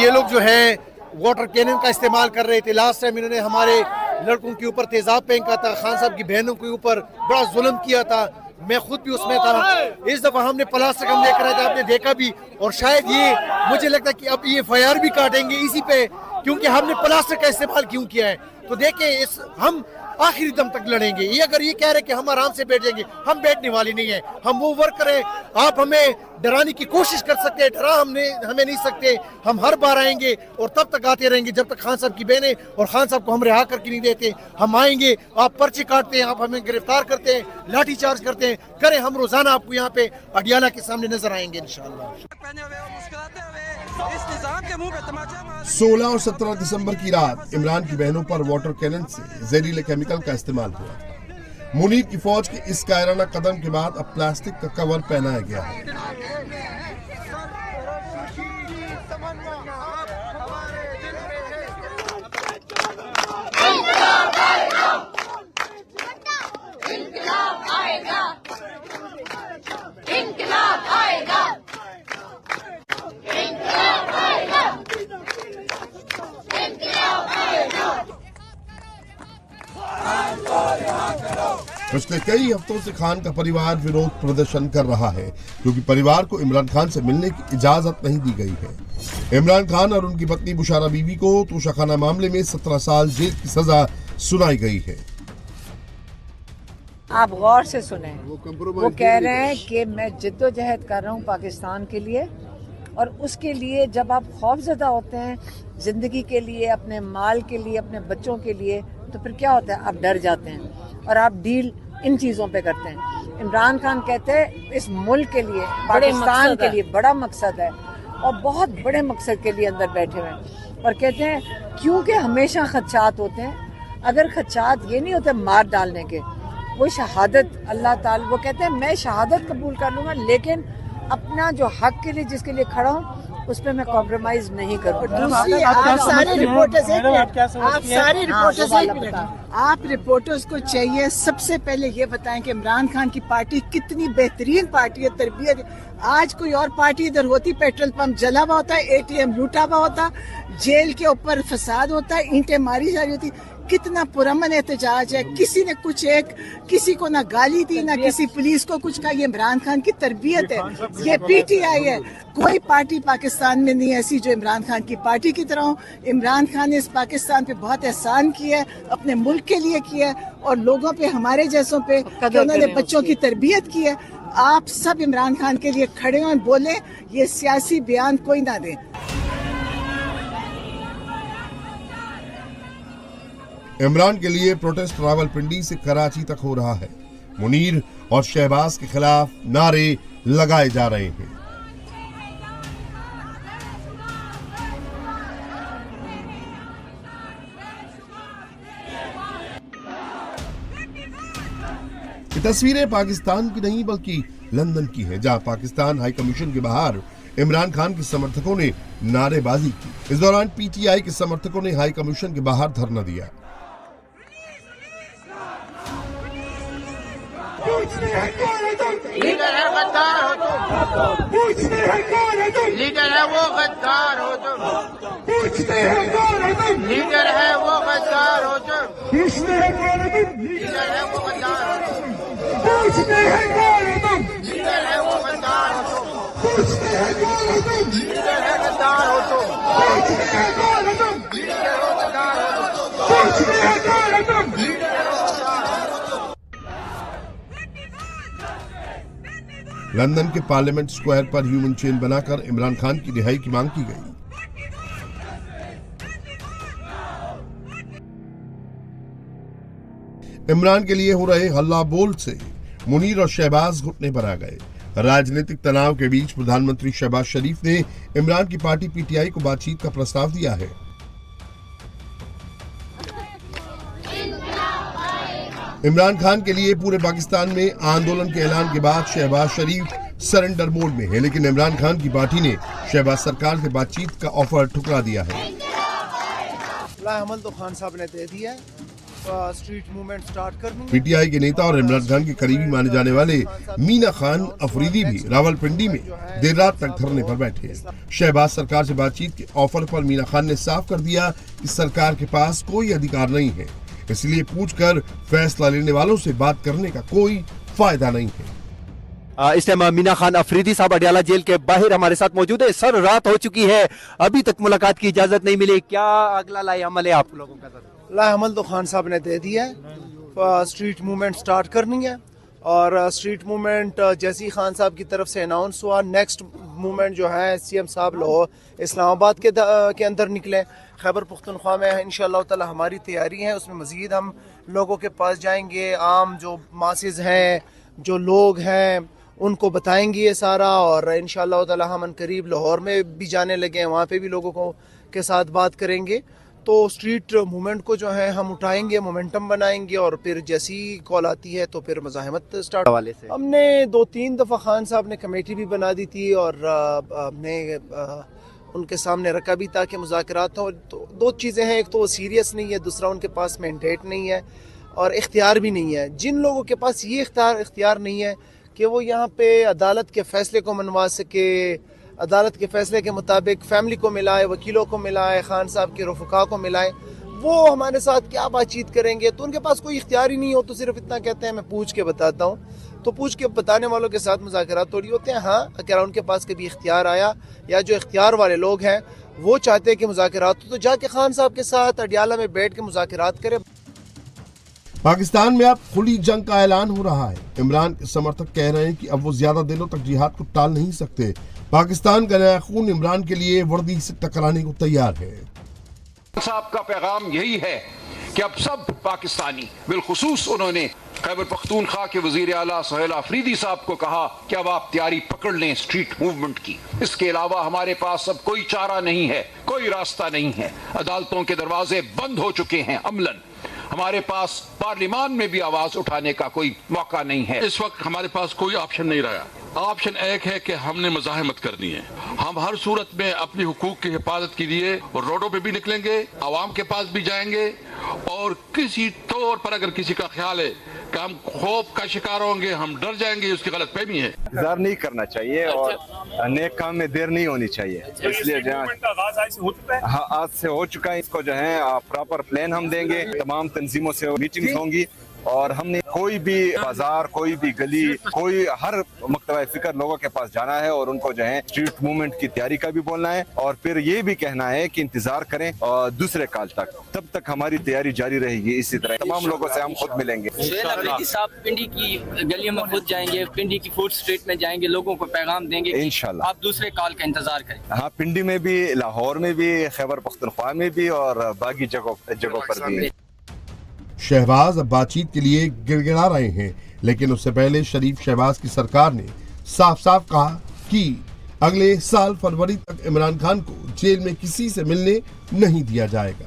ये लोग जो है वाटर कैनन का इस्तेमाल कर रहे थे। लास्ट टाइम इन्होंने हमारे लड़कों के ऊपर तेजाब फेंका था, खान साहब की बहनों के ऊपर बड़ा जुल्म किया था, मैं खुद भी उसमें था। इस दफा हमने प्लास्टिक हम लेकर आए थे, आपने देखा भी, और शायद ये मुझे लगता है कि अब ये FIR भी काटेंगे इसी पे, क्योंकि हमने प्लास्टिक का इस्तेमाल क्यों किया है। तो देखें, हम आखिरी दम तक लड़ेंगे। ये अगर ये कह रहे कि हम आराम से बैठ जाएंगे, हम बैठने वाले नहीं है। हम वो वर्कर हैं, आप हमें डराने की कोशिश कर सकते हैं, डरा हमें नहीं सकते। हम हर बार आएंगे और तब तक आते रहेंगे जब तक खान साहब की बहनें और खान साहब को हम रिहा करके नहीं देते। हम आएंगे, आप पर्चे काटते हैं, आप हमें गिरफ्तार करते हैं, लाठी चार्ज करते हैं, करें, हम रोजाना आपको यहाँ पे अडियाला के सामने नजर आएंगे इंशाअल्लाह। 16 और 17 दिसंबर की रात इमरान की बहनों पर वाटर कैनन से जहरीले केमिकल का इस्तेमाल हुआ। मुनीर की फौज के इस कायराना कदम के बाद अब प्लास्टिक का कवर पहनाया गया है। पिछले कई हफ्तों से खान का परिवार विरोध प्रदर्शन कर रहा है, क्योंकि परिवार को इमरान खान से मिलने की इजाजत नहीं दी गई है। इमरान खान और उनकी पत्नी बुशारा बीवी को तोशाखाना मामले में 17 साल जेल की सजा सुनाई गई है। आप गौर से सुने, वो कह रहे हैं कि मैं जिद्दोजहद कर रहा हूँ पाकिस्तान के लिए, और उसके लिए जब आप खौफजदा होते हैं जिंदगी के लिए, अपने माल के लिए, अपने बच्चों के लिए, तो फिर क्या होता है, आप डर जाते हैं और आप डील इन चीज़ों पे करते हैं। इमरान खान कहते हैं इस मुल्क के लिए, पाकिस्तान के लिए बड़ा मकसद है, और बहुत बड़े मकसद के लिए अंदर बैठे हुए हैं। और कहते हैं क्योंकि हमेशा खदशात होते हैं, अगर खदशात ये नहीं होते मार डालने के, वो शहादत अल्लाह ताला, वो कहते हैं मैं शहादत कबूल कर लूँगा, लेकिन अपना जो हक के लिए जिसके लिए खड़ा हूँ उस पर मैं कॉम्प्रोमाइज नहीं करूँगा। आप रिपोर्टर्स को चाहिए सबसे पहले ये बताएं कि इमरान खान की पार्टी कितनी बेहतरीन पार्टी है, तरबियत। आज कोई और पार्टी इधर होती, पेट्रोल पंप जला हुआ होता है, ATM लूटा हुआ होता, जेल के ऊपर फसाद होता है, ईंटें मारी जा रही होती। कितना पुरअमन एहतजाज है, किसी ने कुछ किसी को ना गाली दी, ना किसी पुलिस को कुछ कहा। ये इमरान खान की तरबियत है, ये PTI है। कोई पार्टी पाकिस्तान में नहीं ऐसी जो इमरान खान की पार्टी की तरह हो। इमरान खान ने इस पाकिस्तान पे बहुत एहसान किया है, अपने मुल्क के लिए किया है, और लोगों पे, हमारे जैसों पे, उन्होंने बच्चों की तरबियत की है। आप सब इमरान खान के लिए खड़े हों, बोले, ये सियासी बयान कोई ना दे। इमरान के लिए प्रोटेस्ट रावलपिंडी से कराची तक हो रहा है। मुनीर और शहबाज के खिलाफ नारे लगाए जा रहे हैं। ये तस्वीरें पाकिस्तान की नहीं बल्कि लंदन की हैं, जहां पाकिस्तान हाई कमीशन के बाहर इमरान खान के समर्थकों ने नारेबाजी की। इस दौरान PTI के समर्थकों ने हाई कमीशन के बाहर धरना दिया। लीडर है गद्दार हो तुम, पूछते हैं कौन है तुम, लीडर है वो गद्दार हो तुम, पूछते हैं कौन है तुम, लीडर है वो गद्दार हो तुम, पूछते हैं कौन है तुम, लीडर है वो गद्दार हो तुम, पूछते हैं कौन है तुम, लीडर है वो गद्दार हो तुम, पूछते हैं कौन है तुम, लीडर है गद्दार हो तुम, पूछते हैं कौन है तुम, लीडर है वो गद्दार हो तुम, पूछते हैं कौन है तुम, लीडर है वो गद्दार हो तुम। लंदन के पार्लियामेंट स्क्वायर पर ह्यूमन चेन बनाकर इमरान खान की रिहाई की मांग की गई। इमरान के लिए हो रहे हल्ला बोल से मुनीर और शहबाज घुटने पर आ गए। राजनीतिक तनाव के बीच प्रधानमंत्री शहबाज शरीफ ने इमरान की पार्टी PTI को बातचीत का प्रस्ताव दिया है। इमरान खान के लिए पूरे पाकिस्तान में आंदोलन के ऐलान के बाद शहबाज शरीफ सरेंडर मोड में है, लेकिन इमरान खान की पार्टी ने शहबाज सरकार से बातचीत का ऑफर ठुकरा दिया है। अमल तो खान साहब ने दे दिया, स्ट्रीट मूवमेंट स्टार्ट करनी है। पीटीआई के नेता और इमरान खान के करीबी माने जाने वाले मीना खान अफरीदी भी रावलपिंडी में देर रात तक धरने पर बैठे। शहबाज सरकार से बातचीत के ऑफर पर मीना खान ने साफ कर दिया कि सरकार के पास कोई अधिकार नहीं है, इसलिए पूछकर फैसला लेने वालों से बात करने का कोई फायदा नहीं है। इस टाइम मीना खान अफरीदी साहब अडयाला जेल के बाहर हमारे साथ मौजूद है। सर, रात हो चुकी है, अभी तक मुलाकात की इजाजत नहीं मिली, क्या अगला लाए अमल है आप लोगों का? सर, लाएअमल तो खान साहब ने दे दिया है, स्ट्रीट मूवमेंट स्टार्ट करनी है और स्ट्रीट मूवमेंट जैसे ही खान साहब की तरफ से अनाउंस हुआ, नेक्स्ट मूवमेंट जो है सीएम साहब लाहौर इस्लामाबाद के अंदर निकले। खैबर पुख्तनख्वा में इंशाअल्लाह ताला हमारी तैयारी है, उसमें मज़ीद हम लोगों के पास जाएंगे, आम जो मासेस हैं, जो लोग हैं, उनको बताएंगे ये सारा, और इंशाअल्लाह ताला हम अनकरीब लाहौर में भी जाने लगे हैं, वहाँ पे भी लोगों को के साथ बात करेंगे। तो स्ट्रीट मूवमेंट को जो है हम उठाएंगे, मोमेंटम बनाएंगे और फिर जैसी कॉल आती है तो फिर मज़ाहमत स्टार्ट। हवाले से हमने 2-3 दफ़ा खान साहब ने कमेटी भी बना दी थी और हमने उनके सामने रखा भी था कि मुज़ाकरात हो। तो दो चीज़ें हैं, एक तो वो सीरियस नहीं है, दूसरा उनके पास मैंडेट नहीं है और इख्तियार भी नहीं है। जिन लोगों के पास ये इख्तियार नहीं है कि वो यहाँ पे अदालत के फैसले को मनवा सके, अदालत के फैसले के मुताबिक फैमिली को मिलाए, वकीलों को मिलाए, खान साहब के रफ़का को मिलाए, वो हमारे साथ क्या बातचीत करेंगे? तो उनके पास कोई इख्तियार ही नहीं हो, तो सिर्फ इतना कहते हैं मैं पूछ के बताता हूँ। तो पूछ के बताने वालों के साथ मुज़ाकरात थोड़ी होते हैं। हाँ, अगर उनके पास कभी इख्तियार आया या जो इख्तियार वाले लोग हैं वो चाहते हैं कि मुज़ाकरात हो, तो जाके खान साहब के साथ अडयाला में बैठ के मुज़ाकरात करें। पाकिस्तान में अब खुली जंग का ऐलान हो रहा है। इमरान के समर्थक कह रहे हैं कि अब वो ज्यादा दिनों तक जिहाद को टाल नहीं सकते। पाकिस्तान का नया खून इमरान के लिए वर्दी से टकराने को तैयार है। साहब का पैगाम यही है कि अब सब पाकिस्तानी, बिलखुसूस उन्होंने खैबर पख्तूनख्वा के वजीर आला सुहेल अफरीदी साहब को कहा कि अब आप तैयारी पकड़ लें स्ट्रीट मूवमेंट की। इसके अलावा हमारे पास अब कोई चारा नहीं है, कोई रास्ता नहीं है। अदालतों के दरवाजे बंद हो चुके हैं अमलन। हमारे पास पार्लियामान में भी आवाज उठाने का कोई मौका नहीं है। इस वक्त हमारे पास कोई ऑप्शन नहीं रहा। ऑप्शन एक है कि हमने मज़ाहमत करनी है। हम हर सूरत में अपनी हुकूक की हिफाजत के लिए रोडों पे भी निकलेंगे, आवाम के पास भी जाएंगे, और किसी तौर पर अगर किसी का ख्याल है कि हम खौफ का शिकार होंगे, हम डर जाएंगे, उसकी गलतफहमी है। इंतजार नहीं करना चाहिए और नेक काम में देर नहीं होनी चाहिए। इसलिए जहाँ हाँ आज से हो चुका है, इसको जो है प्रॉपर प्लान हम देंगे। तमाम तंजीमों से मीटिंग्स होंगी और हमने कोई भी बाजार, कोई भी गली, कोई हर मकतबा फिक्र लोगों के पास जाना है और उनको जो है स्ट्रीट मूवमेंट की तैयारी का भी बोलना है और फिर ये भी कहना है कि इंतजार करें और दूसरे काल तक, तब तक हमारी तैयारी जारी रहेगी। इसी तरह तमाम लोगों से हम खुद मिलेंगे। साहब पिंडी की गलियों में खुद जाएंगे, पिंडी की फूड स्ट्रीट में जाएंगे, लोगों को पैगाम देंगे इंशाल्लाह। आप दूसरे काल का इंतजार करें। हाँ, पिंडी में भी, लाहौर में भी, खैबर पख्तूनख्वा में भी और बाकी जगहों पर भी। शहबाज अब बातचीत के लिए गिड़गिड़ा रहे हैं, लेकिन उससे पहले शरीफ शहबाज की सरकार ने साफ साफ कहा कि अगले साल फरवरी तक इमरान खान को जेल में किसी से मिलने नहीं दिया जाएगा।